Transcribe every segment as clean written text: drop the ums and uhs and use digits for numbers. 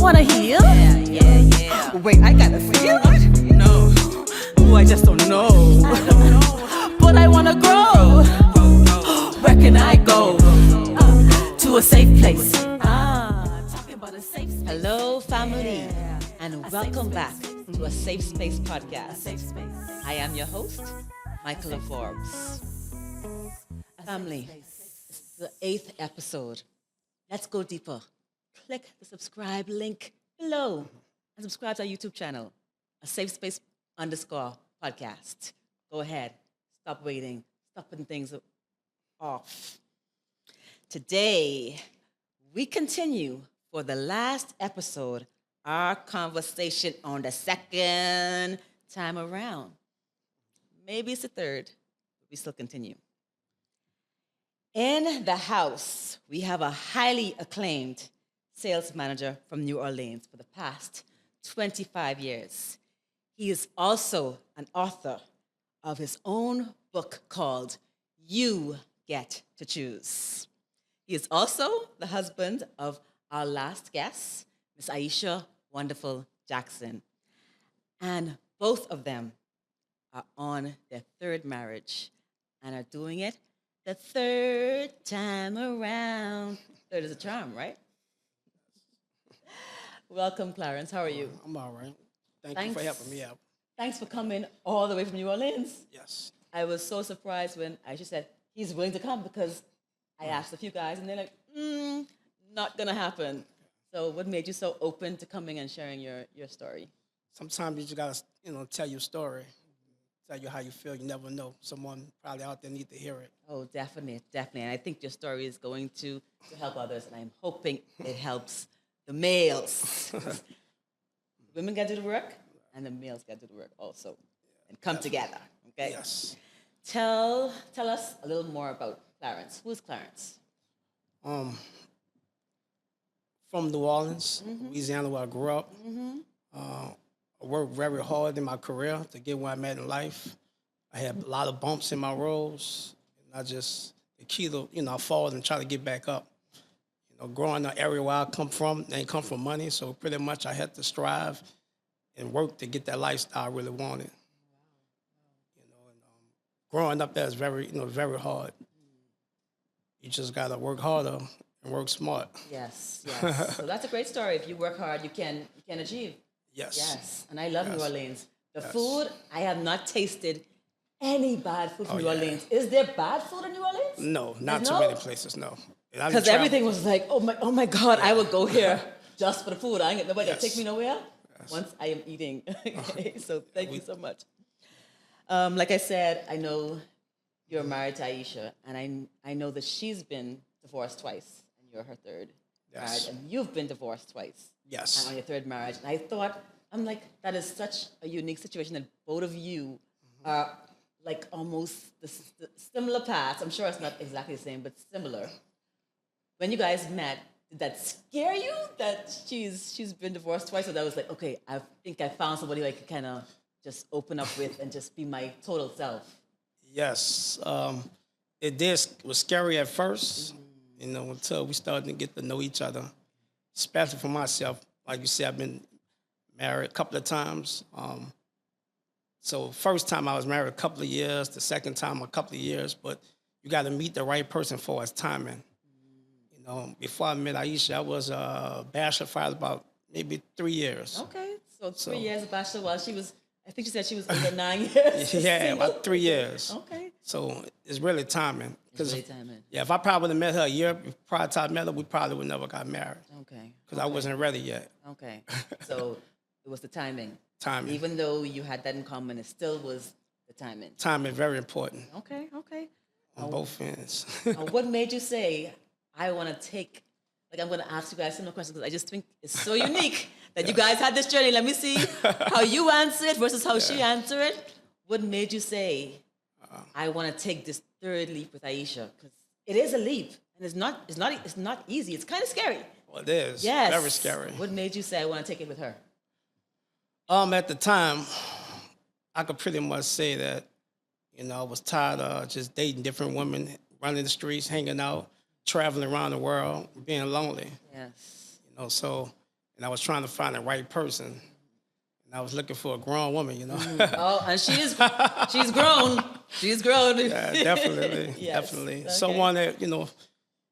wanna heal? Yeah. Wait, I gotta feel? No. Oh, I just don't know. But I wanna grow. Where can I go? To a safe place. Talking about a safe space. Hello, family, and A welcome safe back space. to a Safe Space podcast. Safe space. I am your host, Michaela Forbes. Family, it's the 8th episode. Let's go deeper. Click the subscribe link below and subscribe to our YouTube channel, a Safe Space _ podcast. Go ahead. Stop waiting. Stop putting things off. Today, we continue for the last episode our conversation on the second time around. Maybe it's the third, but we still continue. In the house, we have a highly acclaimed sales manager from New Orleans for the past 25 years. He is also an author of his own book called You Get to Choose. He is also the husband of our last guest, Miss Aisha Wonderful Jackson. And both of them are on their third marriage and are doing it the third time around. Third is a charm, right? Welcome, Clarence. How are you? I'm all right. Thank you for helping me out. Thanks for coming all the way from New Orleans. Yes. I was so surprised when Aisha said he's willing to come because I asked a few guys and they're like, not gonna happen. So what made you so open to coming and sharing your story? Sometimes you just gotta, tell your story, tell you how you feel. You never know. Someone probably out there need to hear it. Oh, definitely. And I think your story is going to help others, and I'm hoping it helps the males. Women got to do the work, and the males got to do the work also, and come together. Okay. Yes. Tell us a little more about Clarence. Who's Clarence? From New Orleans, Louisiana, where I grew up. I worked very hard in my career to get where I'm at in life. I had a lot of bumps in my roads. And the key to, I fall and try to get back up. Growing in the area where I come from, they ain't come from money, so pretty much I had to strive and work to get that lifestyle I really wanted. Growing up there is very, very hard. You just gotta work harder and work smart. Yes. So that's a great story. If you work hard, you can achieve. Yes. And I love New Orleans. The food, I have not tasted any bad food from New Orleans. Is there bad food in New Orleans? No, not too many places, no. Because everything was like, oh my God, I would go here just for the food. I ain't get nobody to take me nowhere once I am eating. So thank you so much. Like I said, I know you're married to Aisha, and I know that she's been divorced twice, and you're her third marriage, and you've been divorced twice. Yes. And on your third marriage. And I thought, that is such a unique situation that both of you are like almost the similar paths. I'm sure it's not exactly the same, but similar. When you guys met, did that scare you that she's been divorced twice? Or that was like, okay, I think I found somebody who I could kind of just open up with and just be my total self? Yes. It was scary at first, until we started to get to know each other, especially for myself. Like you said, I've been married a couple of times. So first time I was married a couple of years, the second time a couple of years, but you got to meet the right person for its timing. Before I met Aisha, I was a bachelor for about maybe 3 years. Okay, so 3 years of bachelor while she was, I think she said she was under 9 years. Yeah, about 3 years. Okay. So it's really timing. It's really timing. Yeah, if I probably would have met her a year prior to I met her, we probably would never got married. Okay. Because I wasn't ready yet. Okay. So it was the timing. Timing. Even though you had that in common, it still was the timing. Timing, very important. Okay. On both ends. What made you say, I want to take, I'm going to ask you guys similar questions because I just think it's so unique that you guys had this journey. Let me see how you answer it versus how she answered it. What made you say, I want to take this third leap with Aisha? Because it is a leap, and it's not easy. It's kind of scary. Well, it is. Yes. Very scary. What made you say, I want to take it with her? At the time, I could pretty much say that, I was tired of just dating different women, running the streets, hanging out, traveling around the world, being lonely. Yes. So and I was trying to find the right person. And I was looking for a grown woman, you know. Oh, and she's grown. She's grown. Yeah, definitely, Yes, definitely. okay. Someone that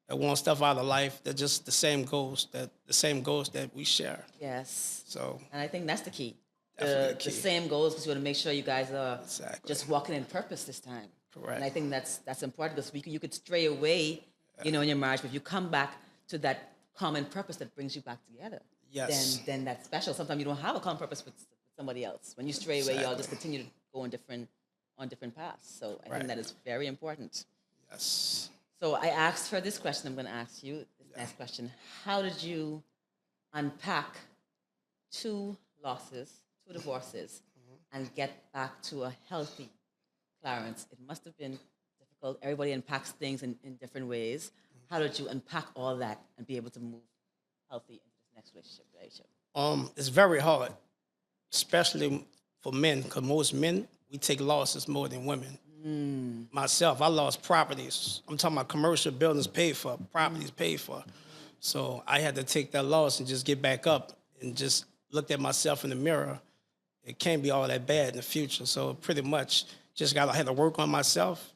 that wants stuff out of life, that just the same goals that we share. Yes. So And I think that's the key. Definitely The the key. same goals, because you want to make sure you guys are Exactly. just walking in purpose this time. Correct. And I think that's important, because you could stray away, in your marriage, but if you come back to that common purpose that brings you back together, Yes. then that's special. Sometimes you don't have a common purpose with somebody else. When you stray away, you all just continue to go on different paths. So I Right. think that is very important. yes. So I asked her this question. I'm going to ask you this next question. How did you unpack 2 losses, 2 divorces, and get back to a healthy Clarence? It must have been difficult. Everybody unpacks things in different ways. How did you unpack all that and be able to move healthy into this next relationship? It's very hard, especially for men, because most men, we take losses more than women. Myself, I lost properties. I'm talking about commercial buildings paid for, properties paid for. So I had to take that loss and just get back up and just looked at myself in the mirror. It can't be all that bad in the future. So pretty much I had to work on myself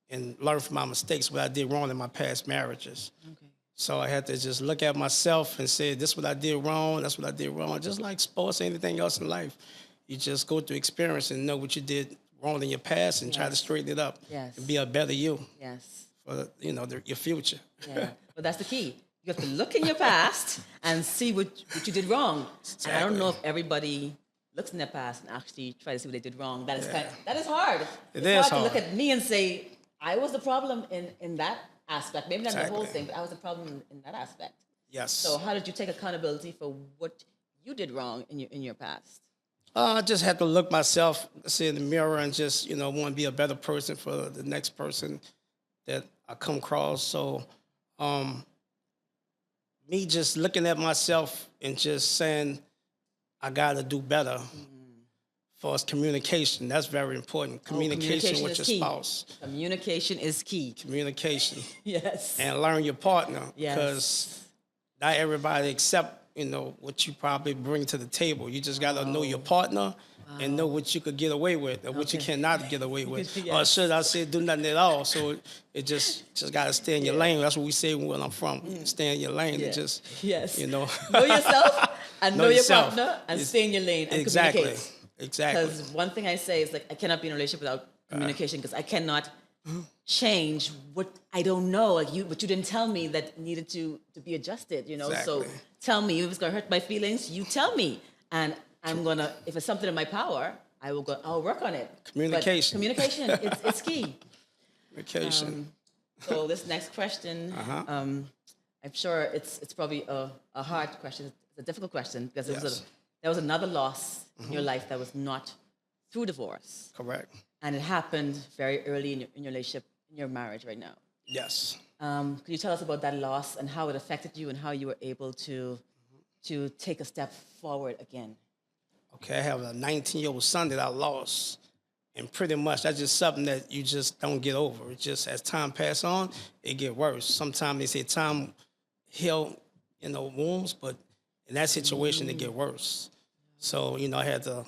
and learn from my mistakes, what I did wrong in my past marriages. Okay. So I had to just look at myself and say, this is what I did wrong, that's what I did wrong. Just like sports, anything else in life. You just go through experience and know what you did wrong in your past and try to straighten it up Yes. and be a better you Yes. for your future. Yeah. But that's the key. You have to look in your past and see what you did wrong. And I don't know if everybody looks in their past and actually try to see what they did wrong. That is that is hard. It's is hard to hard. look at me and say, I was the problem in that aspect. Maybe not the whole Exactly. thing, but I was the problem in that aspect. Yes. So how did you take accountability for what you did wrong in your past? I just had to look myself, see in the mirror, and just want to be a better person for the next person that I come across. So, me just looking at myself and just saying, I got to do better. For us, communication, that's very important. Communication with is your key. spouse. Communication is key. Communication. Yes. And learn your partner. Yes. Because not everybody accept what you probably bring to the table. You just got to know your partner and know what you could get away with and what you cannot get away with. Or Yes. should I say do nothing at all? So it just got to stay in your lane. That's what we say where I'm from. Stay in your lane and just, Yes. Know yourself and know your yourself. partner and stay in your lane and Exactly. communicate. Exactly. Because one thing I say is, like, I cannot be in a relationship without communication, because I cannot change what I don't know. Like, what you didn't tell me that needed to be adjusted, So Exactly. tell me if it's gonna hurt my feelings. You tell me, and I'm gonna. If it's something in my power, I'll work on it. But Communication. communication, it's key. Communication. So this next question, I'm sure it's probably a hard question. It's a difficult question, because Yes. there was another loss in your life that was not through divorce, Correct. and it happened very early in your relationship, in your marriage right now. Yes. Could you tell us about that loss and how it affected you and how you were able to take a step forward again? Okay, I have a 19-year-old son that I lost. And pretty much that's just something that you just don't get over. It just, as time passes on, it get worse. Sometimes they say time heal, wounds, but in that situation, it get worse. So, I had to,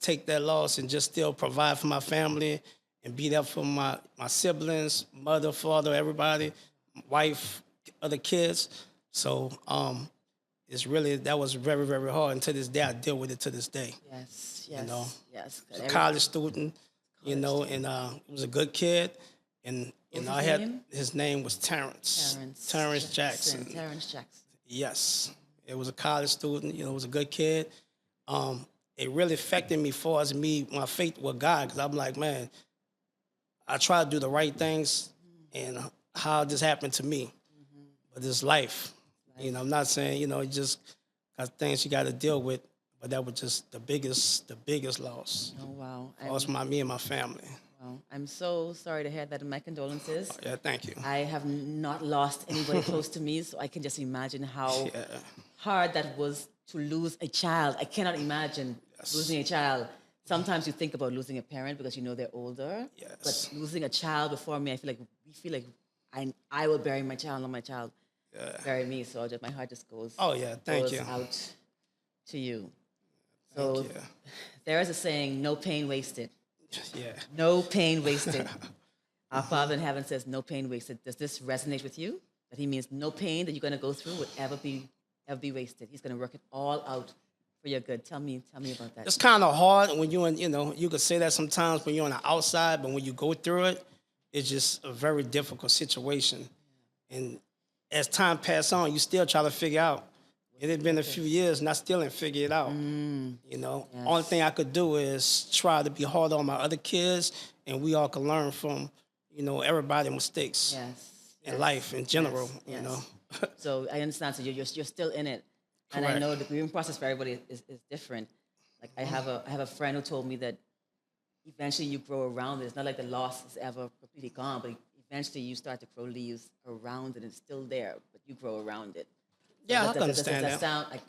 take that loss and just still provide for my family and be there for my siblings, mother, father, everybody, wife, other kids. So, that was very, very hard. And to this day, I deal with it to this day. Yes, know, yes. A college student, and he was a good kid. And, What was his name? his name was Terrence. Terrence Jackson. Terrence Jackson. Yes. It was a college student, was a good kid. It really affected me far as my faith with God, because I'm like, man, I try to do the right things, and how this happened to me. But it's life. I'm not saying, just got things you got to deal with, but that was just the biggest loss. Oh, wow. Lost me and my family. Wow. I'm so sorry to hear that, and my condolences. Yeah, thank you. I have not lost anybody close to me, so I can just imagine how hard that was to lose a child. I cannot imagine losing a child. Sometimes you think about losing a parent because they're older. Yes. But losing a child before me, we feel like I will bury my child, not my child. Very me. So my heart just goes. Oh, yeah, thank goes you. out to you. Thank So you. there is a saying: "No pain wasted." Yeah. No pain wasted. Our Father in heaven says, "No pain wasted." Does this resonate with you? That He means no pain that you're going to go through would ever be wasted. He's going to work it all out for your good. Tell me about that. It's kind of hard when you're in, you could say that sometimes when you're on the outside, but when you go through it, it's just a very difficult situation. And as time passes on, you still try to figure out. It had been a few years and I still ain't figured it out. Only thing I could do is try to be hard on my other kids and we all can learn from, everybody's mistakes in life in general, So I understand. So you're still in it. And I Correct. know the grieving process for everybody is different. Like I have a friend who told me that eventually you grow around it. It's not like the loss is ever completely gone, but eventually you start to grow leaves around it. It's still there, but you grow around it. So Yeah, I can understand does that that. sound like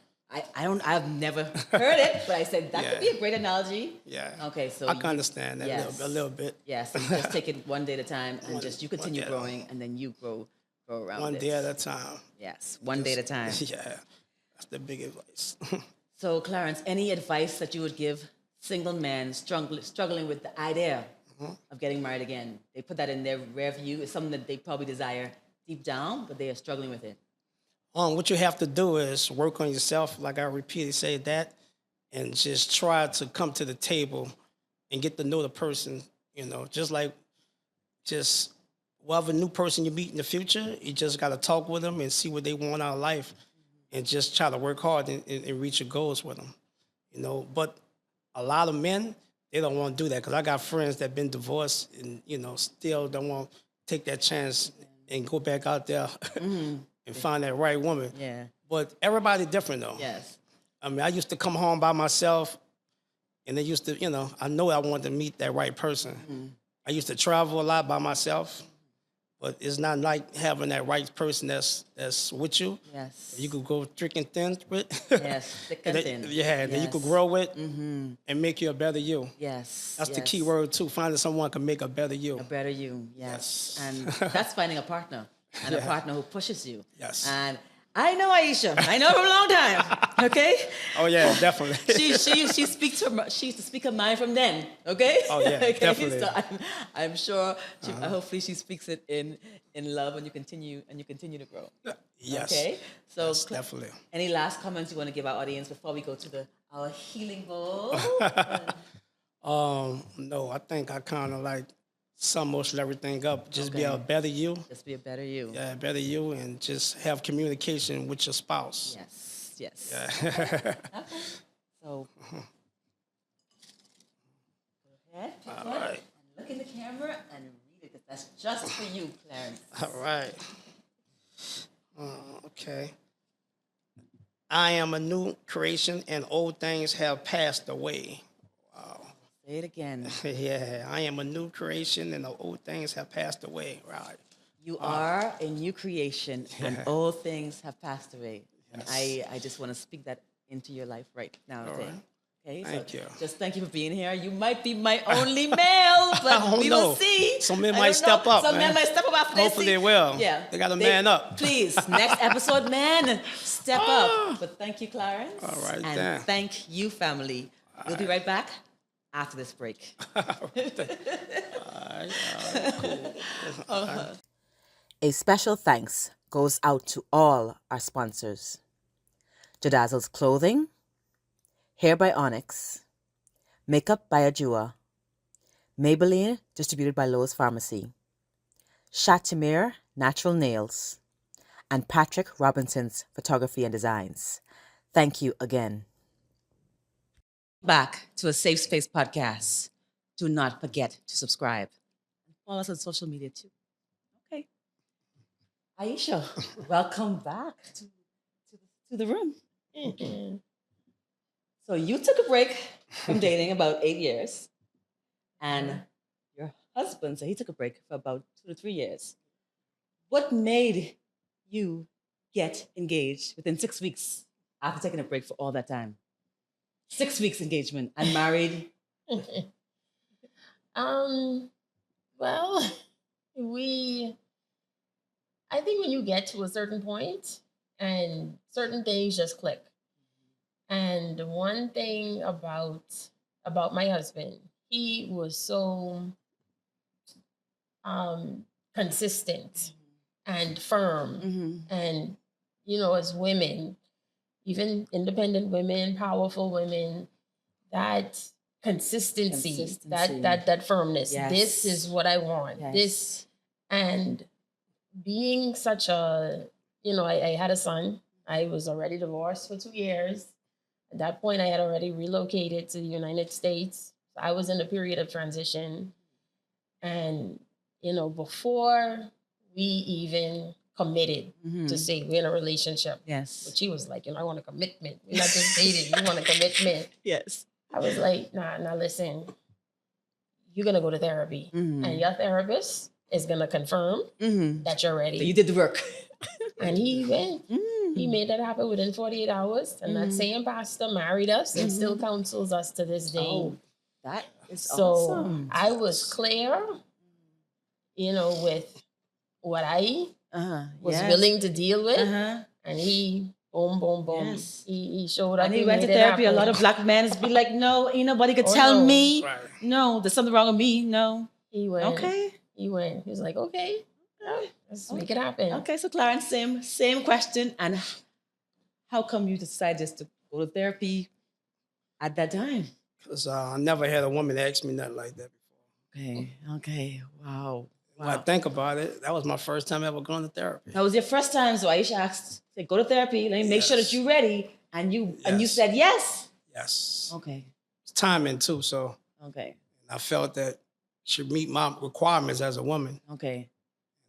I've never heard it, but I said that could be a great analogy. Yeah. Okay, so I can understand that a little bit. Yes, so you just take it one day at a time and you continue day at a growing and then you grow around One it. day at a time. Yes, one day at a time. Yeah, that's the big advice. So, Clarence, any advice that you would give single men struggling with the idea of getting married again? They put that in their rear view. It's something that they probably desire deep down, but they are struggling with it. What you have to do is work on yourself, like I repeatedly say that, and just try to come to the table and get to know the person, just whatever new person you meet in the future, you just got to talk with them and see what they want out of life and just try to work hard and reach your goals with them, But a lot of men, they don't want to do that because I got friends that been divorced and, still don't want to take that chance and go back out there and find that right woman. Yeah. But everybody different though. Yes. I mean, I used to come home by myself and they used to, I know I wanted to meet that right person. I used to travel a lot by myself, but it's not like having that right person that's with you. Yes. You could go thick and thin with. Yes, thick and thin. Yeah, and then you could grow with and make you a better you. Yes. That's the key word too. Finding someone can make a better you. A better you, yes. And that's finding a partner and a partner who pushes you. Yes. And I know Aisha. I know her from a long time. Okay. Oh yeah, definitely. she speaks she used to speak her mind from then. Okay. Oh yeah, okay? definitely. So I'm sure. Hopefully, she speaks it in love, and you continue to grow. Yes. Okay. So Yes, definitely. Any last comments you want to give our audience before we go to our healing bowl? No, I think I kind of like sum most of everything up. Just be a better you. Just be a better you. Yeah, better you, and just have communication with your spouse. Yes. Yes. Yeah. Okay. So go ahead. All right. And look in the camera and read it, because that's just for you, Clarence. All right. Okay. I am a new creation, and old things have passed away. Say it again. Yeah, I am a new creation, and the old things have passed away. Right. You are a new creation, and old things have passed away. And I just want to speak that into your life right now. All right. Okay, Thank you. Just thank you for being here. You might be my only male, but we will see. Some men I might don't step know. up. Some men man. might step up after Hopefully they see. they will. Yeah, They got to man up. Please, next episode, man, step up. But thank you, Clarence. All right, and then. thank you, family. We'll be right back after this break. A special thanks goes out to all our sponsors: Jadazzle's Clothing, Hair by Onyx, Makeup by Ajua, Maybelline, distributed by Lowe's Pharmacy, Chatimere Natural Nails, and Patrick Robinson's Photography and Designs. Thank you again. Back to a Safe Space podcast. Do not forget to subscribe. Follow us on social media too. Okay. Aisha, welcome back to the room. So you took a break from dating about 8 years, and your husband said he took a break for about 2 to 3 years. What made you get engaged within 6 weeks after taking a break for all that time? 6 weeks engagement and married. Well, we I think when you get to a certain point and certain things just click. And one thing about my husband, he was so consistent and firm. And as women, even independent women, powerful women, that consistency, that firmness. Yes. This is what I want. Yes. This, and being such a, I had a son. I was already divorced for 2 years. At that point, I had already relocated to the United States. I was in a period of transition. And, before we even committed to say we're in a relationship, Yes. but she was like, I want a commitment. We're not just dating, we want a commitment. Yes. I was like, nah, listen, you're going to go to therapy. And your therapist is going to confirm that you're ready. So you did the work. And he went. He made that happen within 48 hours. And that same pastor married us and still counsels us to this day. Oh, that is So awesome. I was clear, with what I was willing to deal with. And he, boom, boom, boom. Yes. He showed up. And he went to therapy. A lot of black men be like, no, ain't nobody could tell no. me. Right. No, there's something wrong with me. No. He went. Okay. He went. He was like, okay, yeah, let's make it happen. Okay, so Clarence, same question. And how come you decided just to go to therapy at that time? Because I never had a woman ask me nothing like that before. Okay. Wow. When I think about it, that was my first time ever going to therapy. That was your first time, so Aisha asked, say, go to therapy. Let me make sure that you're ready. And you said yes. Yes. Okay. It's timing too, so Okay. I felt that should meet my requirements as a woman. Okay.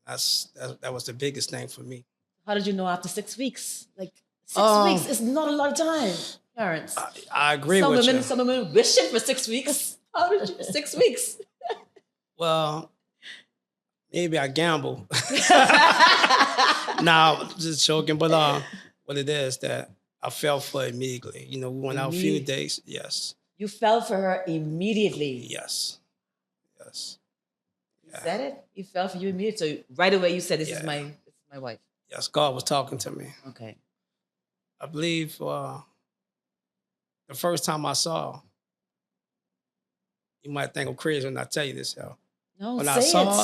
That was the biggest thing for me. How did you know after 6 weeks? Like 6 weeks is not a lot of time, parents. I agree with you. Some women wishing for 6 weeks. How did you 6 weeks? Well, maybe I gamble. Nah, just joking. But what it is that I fell for immediately. We went out a few days. Yes. You fell for her immediately. Yes. You said it? You fell for you immediately. So right away you said, this is my wife. Yes, God was talking to me. Okay. I believe the first time I saw her, you might think I'm crazy when I tell you this, yo. No, When say I saw it. her,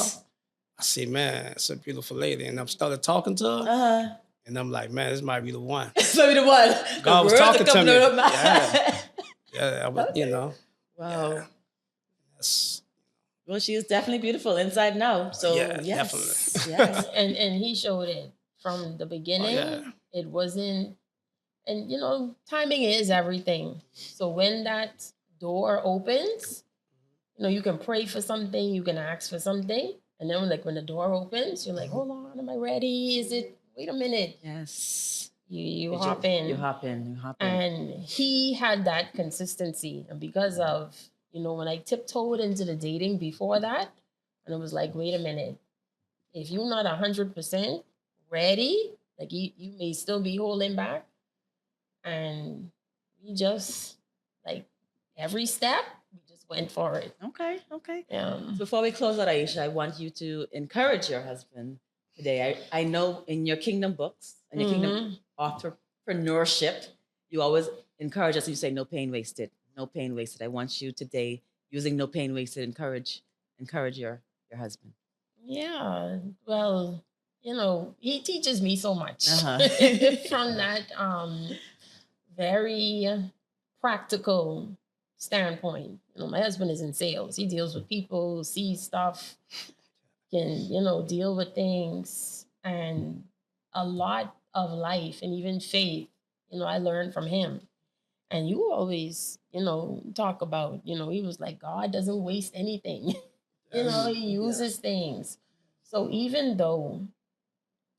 I said, man, it's a beautiful lady. And I started talking to her. And I'm like, man, this might be the one. This might be the one. God was talking to me. Yeah. Yeah, I was, Wow. Yeah. That's, Well, she is definitely beautiful inside now. So Yeah, yes. definitely. Yes. And he showed it from the beginning. yeah. It wasn't, and timing is everything. So when that door opens, you can pray for something, you can ask for something, and then when the door opens, you're like, hold on, am I ready? Is it? Wait a minute. Yes. You hop in. You hop in. And he had that consistency, and because of when I tiptoed into the dating before that, and it was like, wait a minute, if you're not 100% ready, like you may still be holding back. And we just, like, every step, we just went for it. Okay. Yeah. Before we close out, Aisha, I want you to encourage your husband today. I know in your kingdom books and your kingdom entrepreneurship, you always encourage us and you say, no pain wasted. No pain wasted. I want you today, using no pain wasted, encourage your husband. Yeah. Well, he teaches me so much from that very practical standpoint. My husband is in sales. He deals with people, sees stuff, can, deal with things. And a lot of life and even faith, I learned from him. And you always, talk about, he was like, God doesn't waste anything. He uses things. So even though,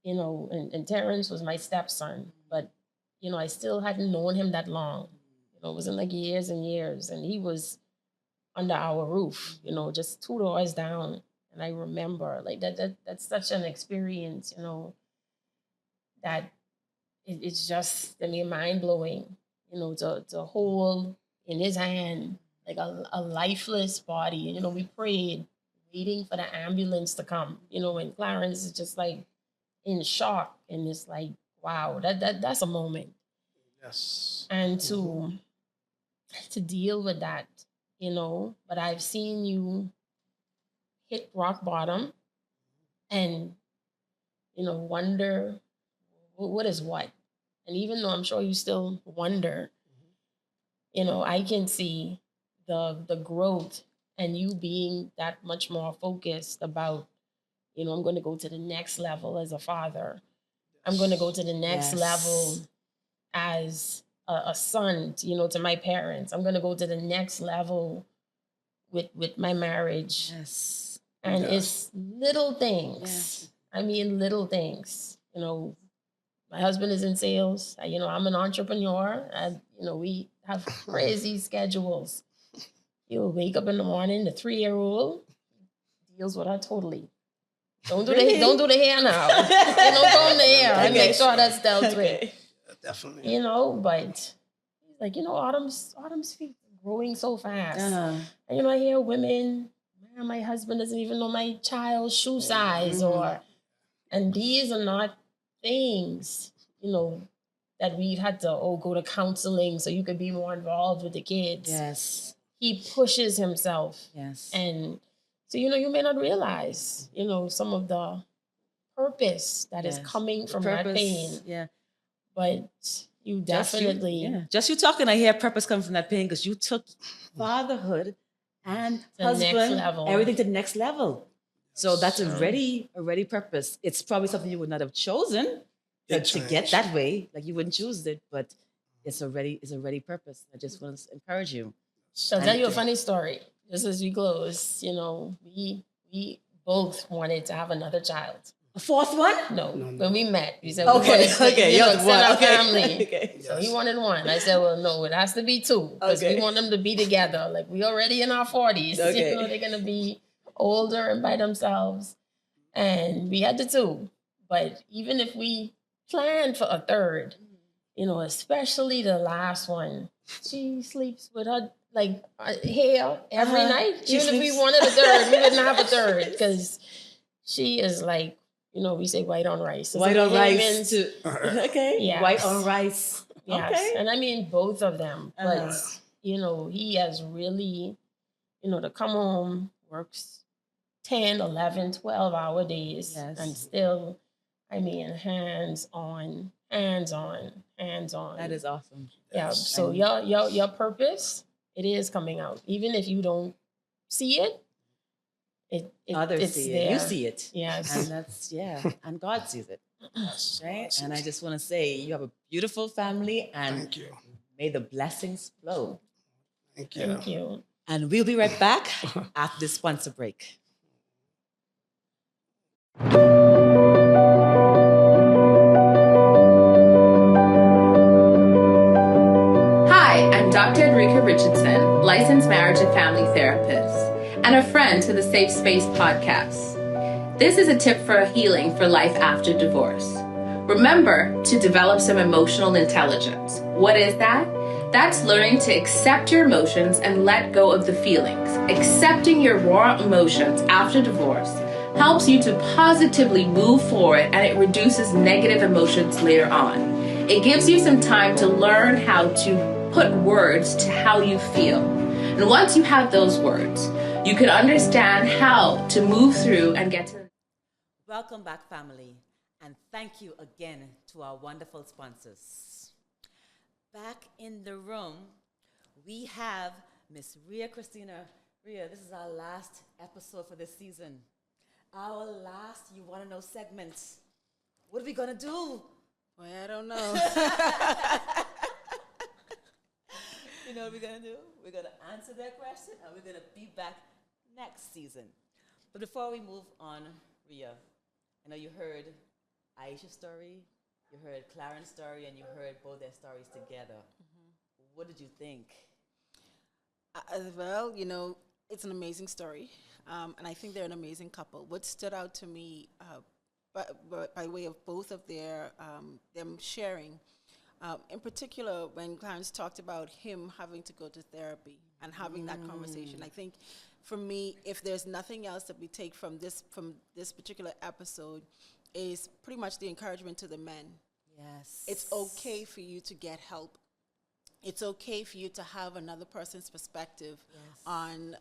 and Terrence was my stepson, but, I still hadn't known him that long. It wasn't like years and years. And he was under our roof, just 2 doors down. And I remember like that's such an experience, that it's just, mind blowing, to hold in his hand like a lifeless body. We prayed, waiting for the ambulance to come, and Clarence is just like in shock, and it's like, wow, that's a moment. Yes. And to deal with that, but I've seen you hit rock bottom and wonder what is what. And even though I'm sure you still wonder, I can see the growth and you being that much more focused about, I'm going to go to the next level as a father. I'm going to go to the next level as a son, to my parents. I'm going to go to the next level with my marriage. Yes. And it's little things. Yes. I mean, little things. My husband is in sales. I'm an entrepreneur. We have crazy schedules. You'll wake up in the morning, the 3-year-old deals with her totally. Don't do the hair now. Comb the hair and make sure that's dealt with. Definitely. But he's like, Autumn's feet are growing so fast. And I hear women, man, my husband doesn't even know my child's shoe size, and these are not things, that we've had to go to counseling so you could be more involved with the kids. Yes. He pushes himself. Yes. And so, you may not realize, some of the purpose that is coming from that pain. Yeah. But you definitely... Just you talking, I hear purpose coming from that pain because you took fatherhood and the husband, next level. everything to the next level. So that's already purpose. It's probably something you would not have chosen to get that way. Like you wouldn't choose it, but it's already purpose. I just want to encourage you. So I'll tell you a funny story. Just as we close, we both wanted to have another child. A fourth one? No. When we met, we said, okay, send our family. Okay. So he wanted one. I said, well, no, it has to be 2 because we want them to be together. Like we already in our 40s. Okay. They're going to be older and by themselves. And we had the 2. But even if we planned for a third, especially the last one, she sleeps with her hair every night. Even if we wanted a third, we wouldn't have a third because she is like, we say white on rice. White on rice. Okay. Yes. White on rice. Yes. Okay. And I mean both of them. But, he has really, to come home, works 10, 11, 12-hour days. Yes. And still, hands on. That is awesome. Yeah. So your purpose, it is coming out. Even if you don't see it, others it's see there. it. You see it. Yes. And that's, and God sees it. Right? And I just want to say you have a beautiful family and Thank you. may the blessings flow. Thank you. Thank you. And we'll be right back after this sponsor break. Hi, I'm Dr. Enrica Richardson, licensed marriage and family therapist, and a friend to the Safe Space podcast. This is a tip for healing for life after divorce. Remember to develop some emotional intelligence. What is that? That's learning to accept your emotions and let go of the feelings. Accepting your raw emotions after divorce helps you to positively move forward, and it reduces negative emotions later on. It gives you some time to learn how to put words to how you feel. And once you have those words, you can understand how to move through and get to... Welcome back, family. And thank you again to our wonderful sponsors. Back in the room, we have Miss Ria Christina. Ria, this is our last episode for this season. Our last You Want to Know segment. What are we going to do? Boy, I don't know. You know what we're going to do? We're going to answer that question and we're going to be back next season. But before we move on, Ria, I know you heard Aisha's story, you heard Clarence's story, and you heard both their stories together. Mm-hmm. What did you think? Well, it's an amazing story. And I think they're an amazing couple. What stood out to me by way of both of them sharing, in particular, when Clarence talked about him having to go to therapy and having that conversation, I think for me, if there's nothing else that we take from this particular episode, is pretty much the encouragement to the men. Yes. It's okay for you to get help. It's okay for you to have another person's perspective on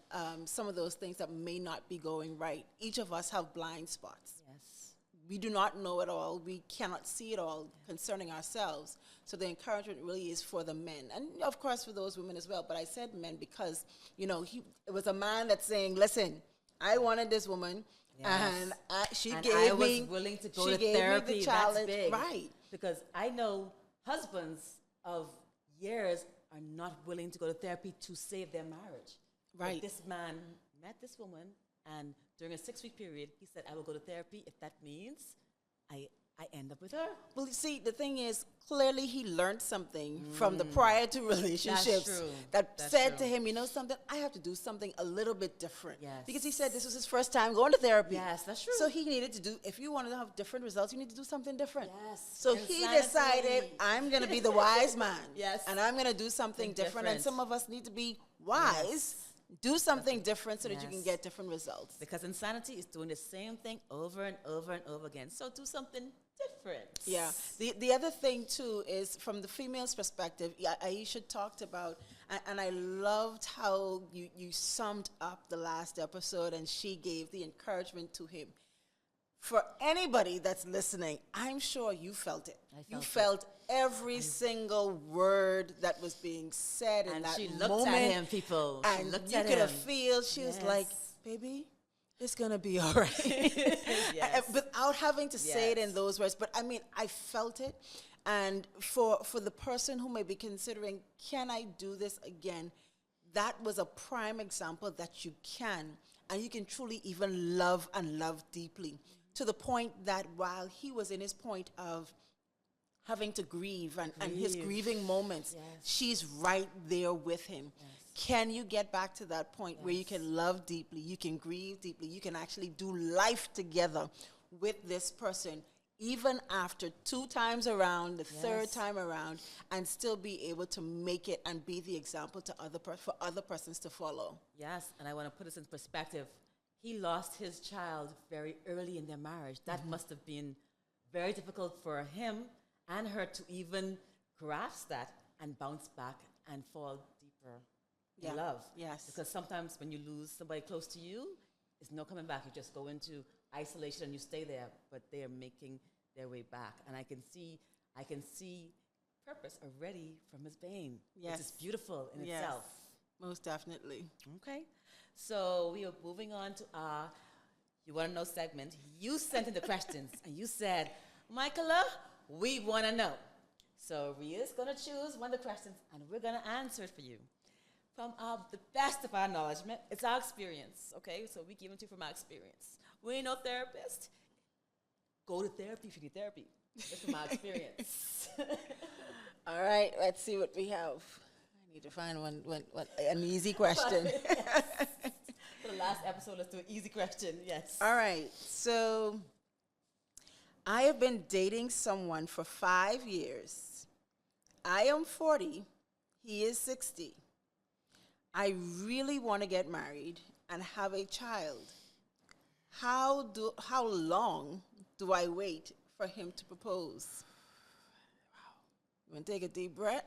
some of those things that may not be going right. Each of us have blind spots. Yes. We do not know it all. We cannot see it all concerning ourselves. So the encouragement really is for the men. And of course for those women as well. But I said men because, it was a man that's saying, listen, I wanted this woman. Yes. And she and gave I me. was willing to go she to gave therapy. me the That's challenge. big. Right. Because I know husbands of years are not willing to go to therapy to save their marriage. Right. But this man met this woman, and during a 6-week period, he said, I will go to therapy if that means I end up with her. Well, you see, the thing is, clearly he learned something from the prior two relationships true. that That's said true. to him, you know something, I have to do something a little bit different. Yes. Because he said this was his first time going to therapy. Yes, that's true. So he needed to do, if you wanted to have different results, you need to do something different. Yes. So he Insanity. decided, I'm going to be the wise man. Yes. And I'm going to do something different. And some of us need to be wise. Do something different so that you can Yes. get different results. Because insanity is doing the same thing over and over and over again. So do something different. Yeah. The other thing too is from the female's perspective. Aisha talked about, and I loved how you summed up the last episode, and she gave the encouragement to him. For anybody that's listening, I'm sure you felt it. You felt every single word that was being said in And that she moment. looked at him, people. She And looked you at could have him. feel she was like, baby, it's going to be all right. Yes. Without having to say it in Yes. those words. But I mean, I felt it. And for the person who may be considering, can I do this again? That was a prime example that you can. And you can truly even love and love deeply. To the point that while he was in his point of having to grieve and his grieving moments, she's right there with him. Can you get back to that point where you can love deeply, you can grieve deeply, you can actually do life together with this person, even after 2 times around, the third time around, and still be able to make it and be the example to for other persons to follow? Yes, and I want to put this in perspective. He lost his child very early in their marriage. That must have been very difficult for him and her to even grasp that and bounce back and fall deeper in love. Yes. Because sometimes when you lose somebody close to you, it's no coming back. You just go into isolation and you stay there, but they are making their way back. And I can see purpose already from his pain. Yes. Which is beautiful in itself. Most definitely. Okay. So we are moving on to our You Want to Know segment. You sent in the questions and you said, Michaela, we want to know. So Ria's going to choose one of the questions and we're going to answer it for you. From the best of our knowledge, it's our experience, okay? So we give it to you from our experience. We ain't no therapist. Go to therapy if you need therapy. It's from our experience. All right, let's see what we have. I need to find an easy question. For the last episode, let's do an easy question. Yes. All right, so I have been dating someone for 5 years. I am 40. He is 60. I really want to get married and have a child. How long do I wait for him to propose? You want to take a deep breath?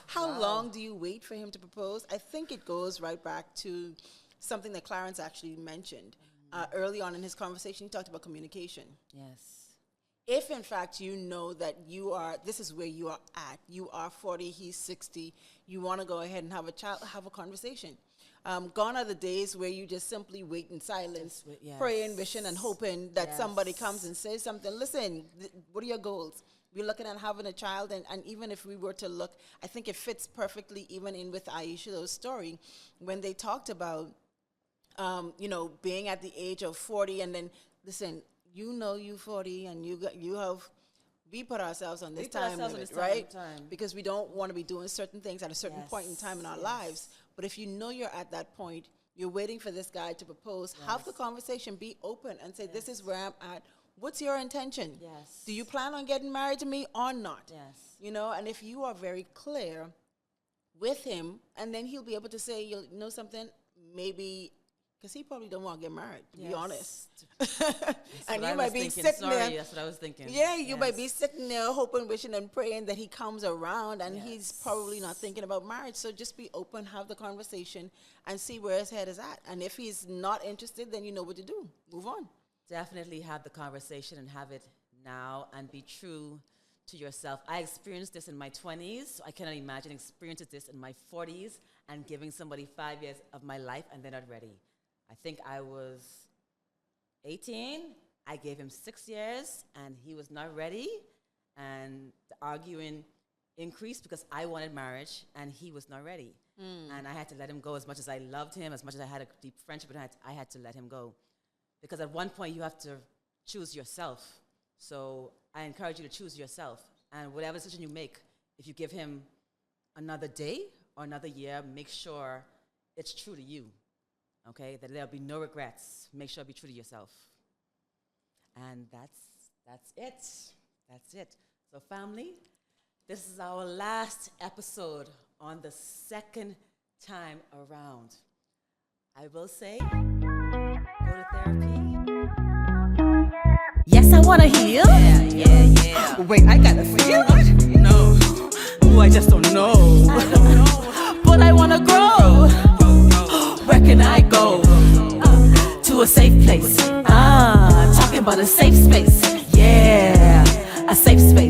How long do you wait for him to propose? I think it goes right back to something that Clarence actually mentioned. Early on in his conversation, he talked about communication. Yes. If, in fact, you know that this is where you are at, you are 40, he's 60, you want to go ahead and have a child, have a conversation. Gone are the days where you just simply wait in silence, praying, wishing, and hoping that somebody comes and says something. Listen, what are your goals? We're looking at having a child, and even if we were to look, I think it fits perfectly even in with Aisha's story when they talked about, being at the age of 40 and then, listen, you 40 and we put ourselves on this time limit, right? Because we don't want to be doing certain things at a certain point in time in our lives. But if you know you're at that point, you're waiting for this guy to propose, have the conversation, be open and say, this is where I'm at. What's your intention? Yes. Do you plan on getting married to me or not? Yes. And if you are very clear with him, and then he'll be able to say, you know something, maybe Because he probably don't want to get married, to be Yes. honest. That's And what I you was might be thinking. sitting Sorry, there. that's what I was thinking. Yeah, you might be Yes. sitting there hoping, wishing, and praying that he comes around, and he's Yes. probably not thinking about marriage. So just be open, have the conversation, and see where his head is at. And if he's not interested, then you know what to do. Move on. Definitely have the conversation and have it now and be true to yourself. I experienced this in my 20s. So I cannot imagine experiencing this in my 40s and giving somebody 5 years of my life and they're not ready. I think I was 18. I gave him 6 years and he was not ready. And the arguing increased because I wanted marriage and he was not ready. And I had to let him go. As much as I loved him, as much as I had a deep friendship, I had to let him go. Because at one point you have to choose yourself. So I encourage you to choose yourself. And whatever decision you make, if you give him another day or another year, make sure it's true to you. Okay? That there'll be no regrets. Make sure be true to yourself. And that's it. That's it. So family, this is our last episode on the second time around. I will say, go to therapy. Yes, I wanna heal. Yeah. Wait, I gotta feel. No. Ooh, I just don't know. But I wanna grow. Where can I go? To a safe place. Talking about a safe space. Yeah, a safe space.